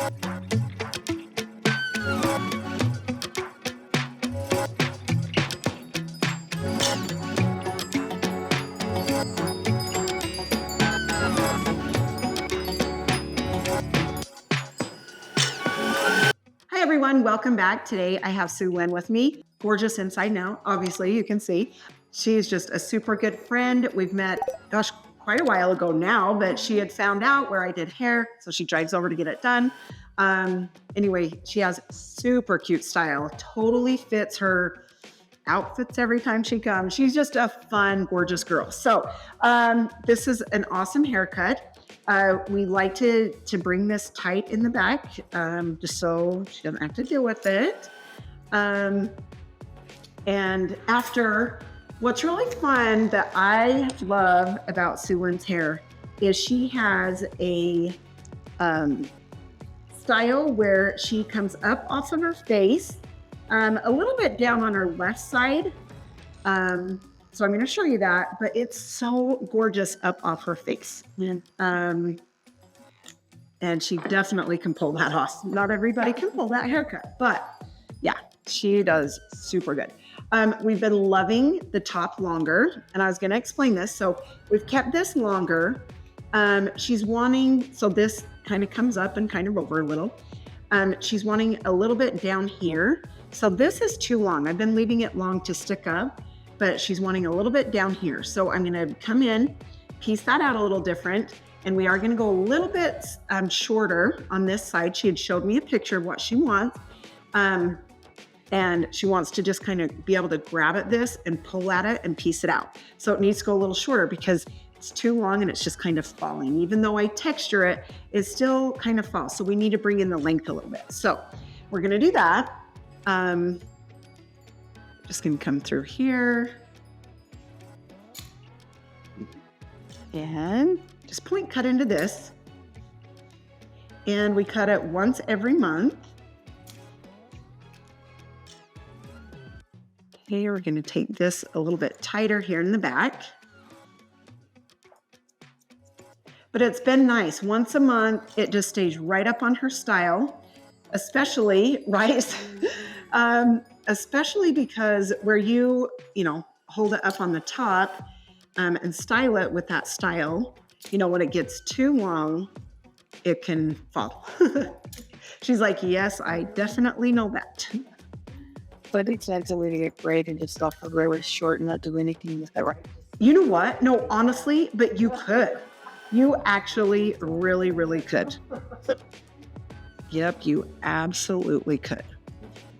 Hi everyone, welcome back. Today I have Suelyn with me. Gorgeous inside now, obviously you can see. She's just a super good friend. We've met, gosh, quite a while ago now, but she had found out where I did hair, so she drives over to get it done. Anyway, she has super cute style, totally fits her outfits every time she comes. She's just a fun, gorgeous girl. So this is an awesome haircut. We like to bring this tight in the back, just so she doesn't have to deal with it. And after, what's really fun that I love about Suelyn's hair is she has a style where she comes up off of her face, a little bit down on her left side. So I'm going to show you that, but it's so gorgeous up off her face. And she definitely can pull that off. Not everybody can pull that haircut, but yeah, she does super good. We've been loving the top longer, and I was going to explain this. So we've kept this longer. She's wanting, so this kind of comes up and kind of over a little. She's wanting a little bit down here. So this is too long. I've been leaving it long to stick up, but she's wanting a little bit down here. So I'm gonna come in, piece that out a little different, and we are gonna go a little bit shorter on this side. She had showed me a picture of what she wants. And she wants to just kind of be able to grab at this and pull at it and piece it out. So it needs to go a little shorter because it's too long and it's just kind of falling. Even though I texture it, it still kind of falls. So we need to bring in the length a little bit. So we're gonna do that. Just gonna come through here and just point cut into this. And we cut it once every month. Okay, we're gonna take this a little bit tighter here in the back. But it's been nice. Once a month, it just stays right up on her style, especially, right? Especially because where you hold it up on the top and style it with that style, when it gets too long, it can fall. She's like, yes, I definitely know that. But it's not to get braid and just off the really short and not do anything with that, right? You know what? No, honestly, but you could. You actually really, really could. Yep, you absolutely could.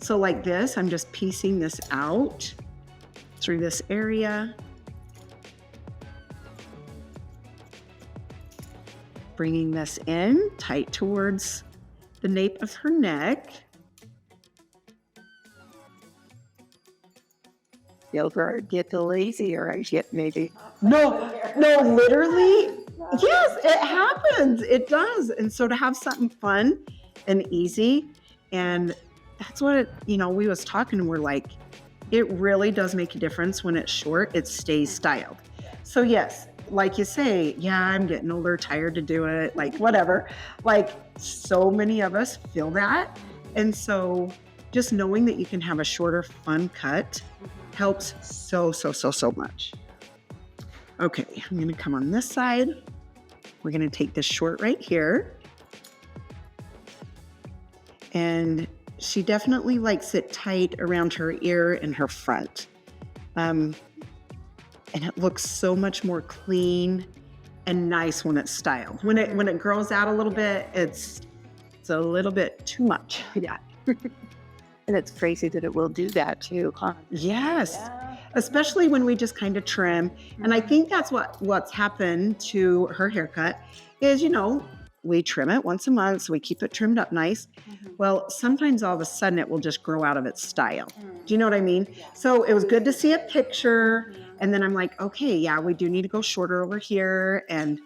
So like this, I'm just piecing this out through this area. Bringing this in tight towards the nape of her neck. You'll get the lazy or I get maybe. No, literally. Yes, it happens. It does. And so to have something fun and easy, and that's what we was talking and we're like, it really does make a difference when it's short, it stays styled. So yes, like you say, yeah, I'm getting older, tired to do it, like whatever. Like so many of us feel that. And so just knowing that you can have a shorter, fun cut helps so much. Okay, I'm gonna come on this side. We're gonna take this short right here. And she definitely likes it tight around her ear and her front. And it looks so much more clean and nice when it's styled. When it grows out a little bit, it's a little bit too much. Yeah. And it's crazy that it will do that too, huh? Yes. Yeah. Especially when we just kind of trim. And I think that's what's happened to her haircut is, we trim it once a month, so we keep it trimmed up nice. Mm-hmm. Well, sometimes all of a sudden it will just grow out of its style. Mm-hmm. Do you know what I mean? Yeah. So it was good to see a picture. Mm-hmm. And then I'm like, okay, yeah, we do need to go shorter over here. And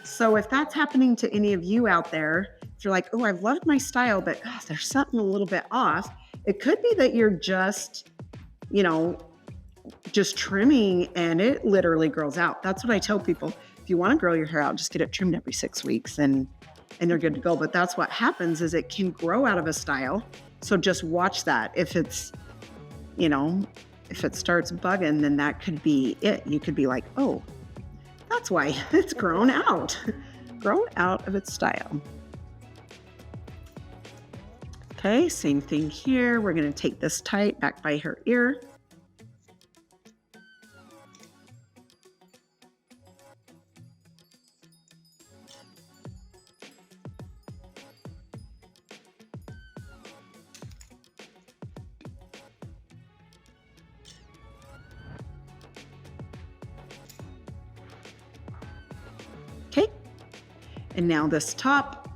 so if that's happening to any of you out there, if you're like, oh, I've loved my style, but gosh, there's something a little bit off. It could be that you're just trimming and it literally grows out. That's what I tell people. If you want to grow your hair out, just get it trimmed every 6 weeks and and they're good to go. But that's what happens, is it can grow out of a style. So just watch that. If it's, you know, if it starts bugging, then that could be it. You could be like, oh, that's why it's grown out of its style. Okay, same thing here. We're going to take this tight back by her ear. Okay, and now this top,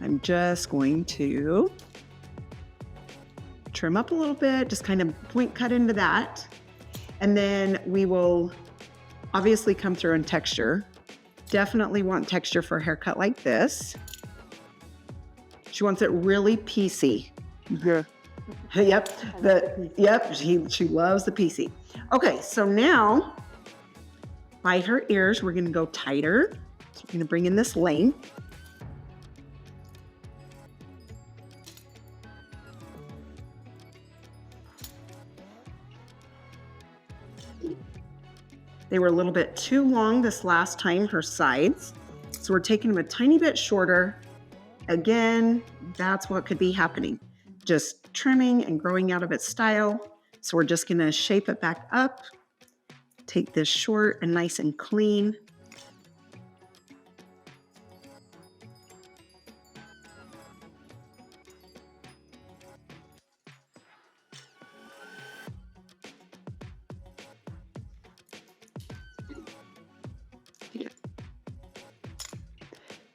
I'm just going to trim up a little bit, just kind of point cut into that. And then we will obviously come through and texture. Definitely want texture for a haircut like this. She wants it really piecey. Yeah. Yep, she loves the piecey. Okay, so now by her ears, we're gonna go tighter. So we're gonna bring in this length. They were a little bit too long this last time, her sides. So we're taking them a tiny bit shorter. Again, that's what could be happening. Just trimming and growing out of its style. So we're just gonna shape it back up. Take this short and nice and clean.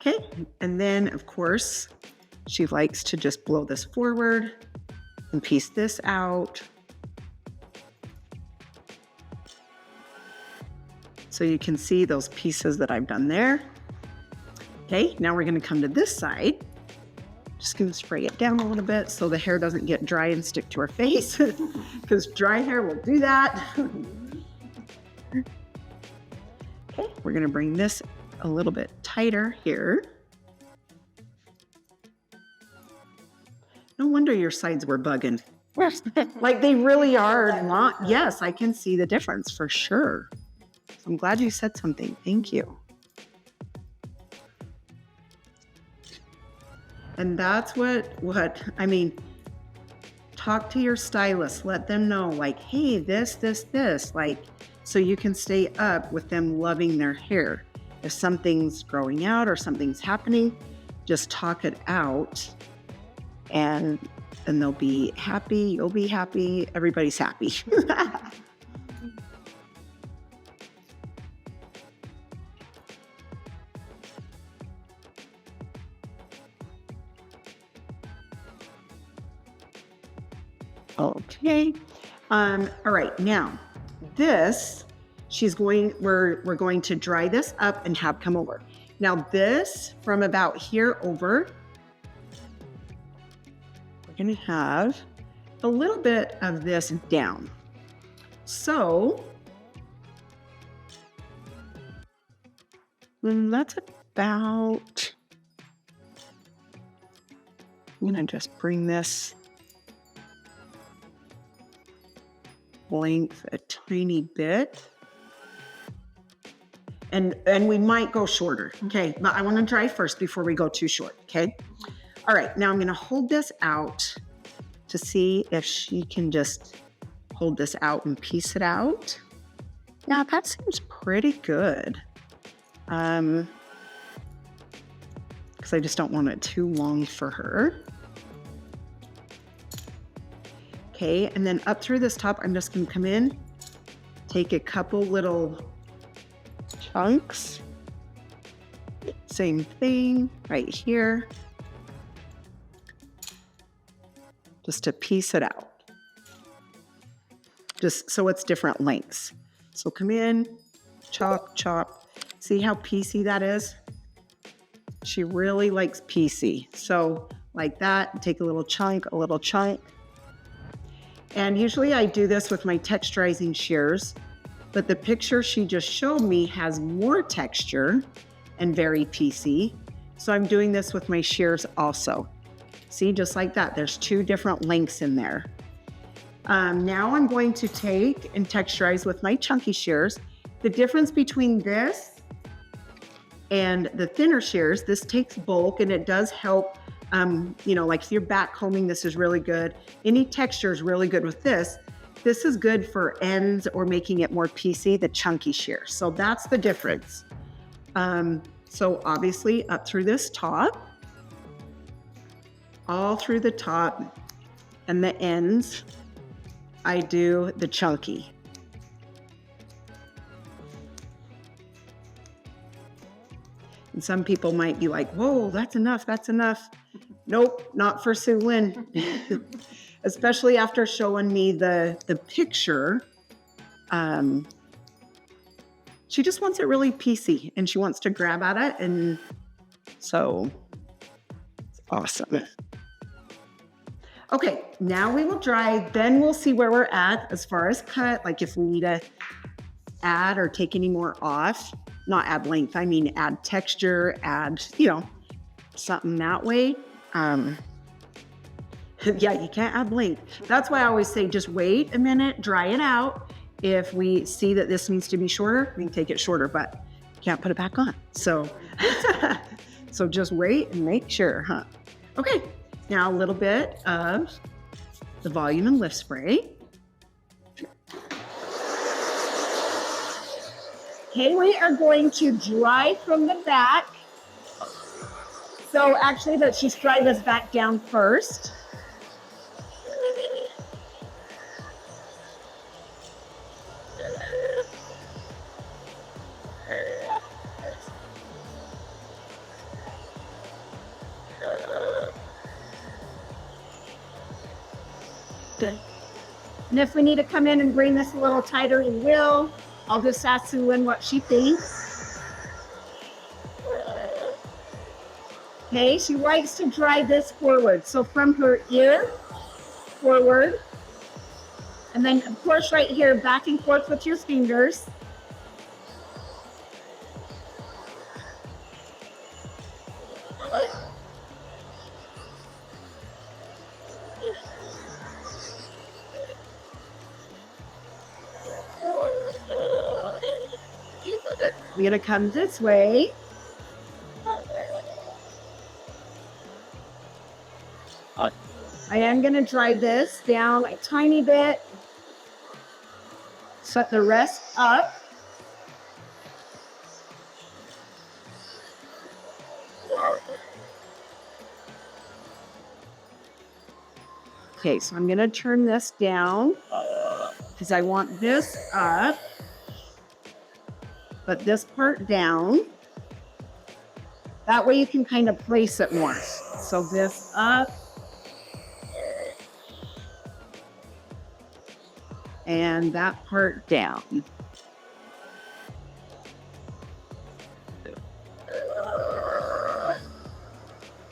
Okay, and then of course, she likes to just blow this forward and piece this out. So you can see those pieces that I've done there. Okay, now we're gonna come to this side. Just gonna spray it down a little bit so the hair doesn't get dry and stick to her face, because dry hair will do that. Okay, we're gonna bring this a little bit tighter here. No wonder your sides were bugging. Like they really are not. Yes, I can see the difference for sure. I'm glad you said something. Thank you. And that's what I mean, talk to your stylist, let them know like, hey, this, like, so you can stay up with them loving their hair. If something's growing out or something's happening, just talk it out and they'll be happy, you'll be happy, everybody's happy. Okay. All right. Now, this, we're going to dry this up and have come over. Now, this from about here over, we're going to have a little bit of this down. So that's about, I'm going to just bring this length a tiny bit. And we might go shorter, okay? But I want to dry first before we go too short, okay? All right, now I'm going to hold this out to see if she can just hold this out and piece it out. Yeah, that seems pretty good. Because I just don't want it too long for her. Okay, and then up through this top, I'm just gonna come in, take a couple little chunks. Same thing right here. Just to piece it out. Just so it's different lengths. So come in, chop, chop. See how piecey that is? She really likes piecey. So like that, take a little chunk, a little chunk. And usually I do this with my texturizing shears, but the picture she just showed me has more texture and very piecey. So I'm doing this with my shears also. See, just like that, there's 2 different lengths in there. Now I'm going to take and texturize with my chunky shears. The difference between this and the thinner shears, this takes bulk and it does help, you know, like if you're back combing, this is really good. Any texture is really good with this. This is good for ends or making it more piecey, the chunky shears. So that's the difference. So obviously up through this top, all through the top and the ends, I do the chunky. And some people might be like, whoa, that's enough, that's enough. Nope, not for Suelyn. Especially after showing me the picture. She just wants it really piecey and she wants to grab at it. And so it's awesome. Okay, now we will dry, then we'll see where we're at as far as cut, like if we need to add or take any more off. Not add length, I mean add texture, add, you know, something that way. Yeah, you can't add length. That's why I always say just wait a minute, dry it out. If we see that this needs to be shorter, we can take it shorter, but can't put it back on. So, so just wait and make sure, huh? Okay, now a little bit of the volume and lift spray. Okay, we are going to dry from the back. So actually, let's just dry this back down first. And if we need to come in and bring this a little tighter, we will. I'll just ask Suelyn what she thinks. Okay, she likes to drive this forward. So from her ear, forward. And then of course right here, back and forth with your fingers. We're gonna come this way. I am gonna dry this down a tiny bit. Set the rest up. Okay, so I'm gonna turn this down because I want this up, but this part down. That way you can kind of place it more. So this up. And that part down.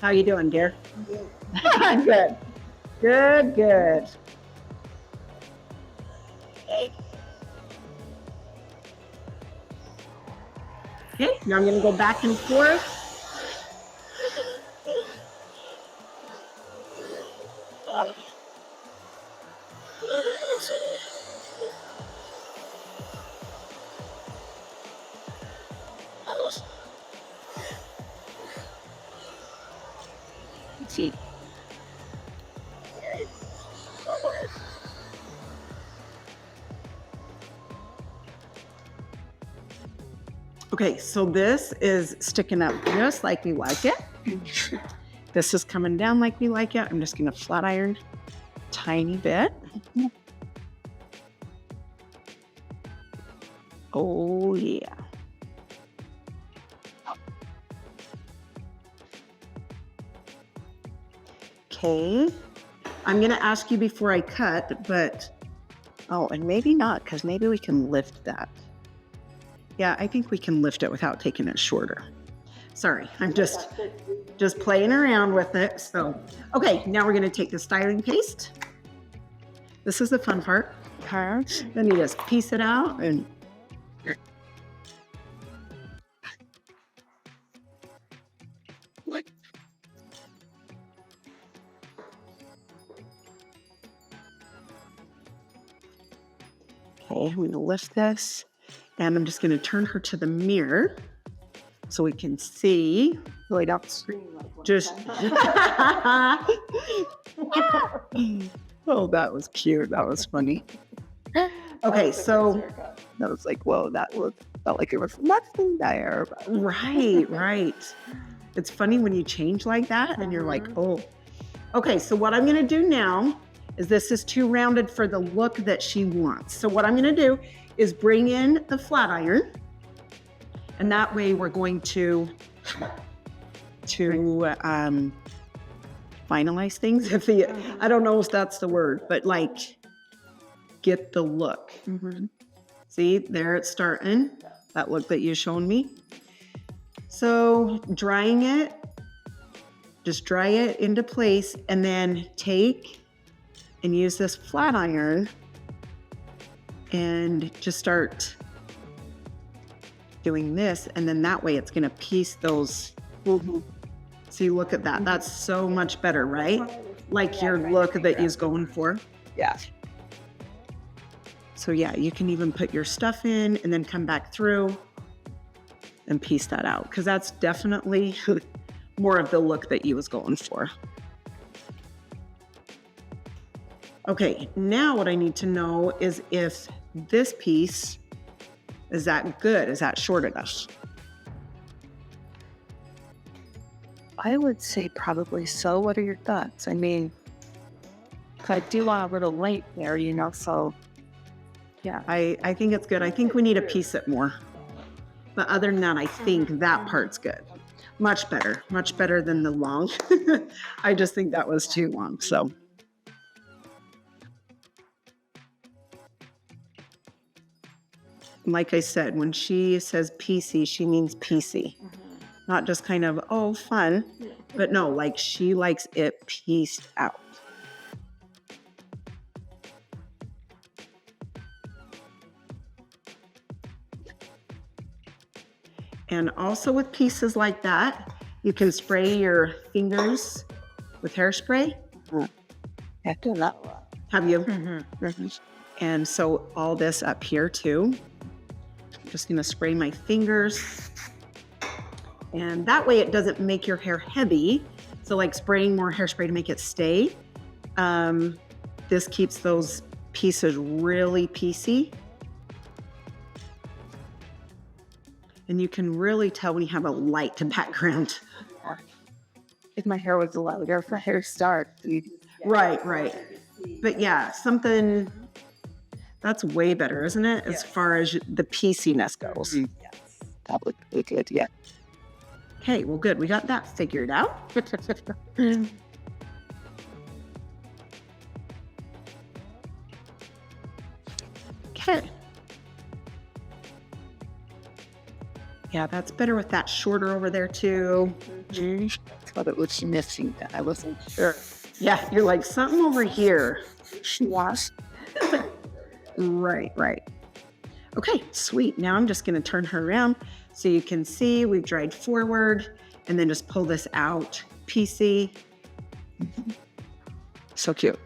How you doing, dear? Good. Good. Good, good. Okay, now I'm going to go back and forth. See. Okay, so this is sticking up just like we like it. This is coming down like we like it. I'm just gonna flat iron a tiny bit. Oh yeah. Okay, I'm gonna ask you before I cut, but, oh, and maybe not, because maybe we can lift that. Yeah, I think we can lift it without taking it shorter. Sorry, I'm just playing around with it. So, okay, now we're gonna take the styling paste. This is the fun part. Then you just piece it out and Okay, I'm going to lift this, and I'm just going to turn her to the mirror so we can see. So I don't scream like one Just. time. Oh, that was cute. That was funny. Okay, so That was like, whoa, felt like it was nothing there. right. It's funny when you change like that and you're like, oh. Okay, so what I'm gonna do now is this is too rounded for the look that she wants. So what I'm gonna do is bring in the flat iron, and that way we're going to finalize things. I don't know if that's the word, but like get the look. Mm-hmm. See, there it's starting, that look that you shown me. So drying it, just dry it into place, and then take and use this flat iron and just start doing this. And then that way it's gonna piece those. See, look at that. That's so much better, right? Like your look that you's going for. Yeah. So yeah, you can even put your stuff in and then come back through and piece that out, because that's definitely more of the look that you was going for. Okay, now what I need to know is if this piece, is that good? Is that short enough? I would say probably so. What are your thoughts? I mean, I do want a little length there, so yeah. I think it's good. I think we need to piece it more. But other than that, I think that part's good. Much better than the long. I just think that was too long, so. Like I said, when she says piecey, she means piecey. Not just kind of, oh, fun, but no, like she likes it pieced out. And also with pieces like that, you can spray your fingers with hairspray. I've done that a lot. Have you? Mm-hmm. And so all this up here too. I'm just gonna spray my fingers. And that way it doesn't make your hair heavy. So like spraying more hairspray to make it stay. This keeps those pieces really piecey. And you can really tell when you have a light background. If my hair was longer for hair start. Right. But yeah, something that's way better, isn't it? As far as the pieciness goes. Yes. That would be good, yeah. Okay, well, good. We got that figured out. Okay. Yeah, that's better with that shorter over there too. Thought it was missing that. I wasn't sure. Yeah, you're like something over here. She was. Right. Okay, sweet. Now I'm just going to turn her around so you can see we've dried forward, and then just pull this out. Piecey. So cute.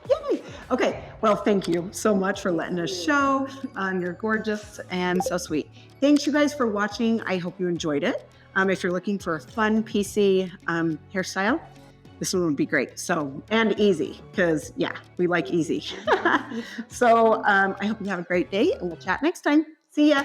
Yay. Okay, well, thank you so much for letting us show. You're gorgeous and so sweet. Thanks, you guys, for watching. I hope you enjoyed it. If you're looking for a fun PC hairstyle, this one would be great. So, and easy, because yeah, we like easy. So I hope you have a great day, and we'll chat next time. See ya.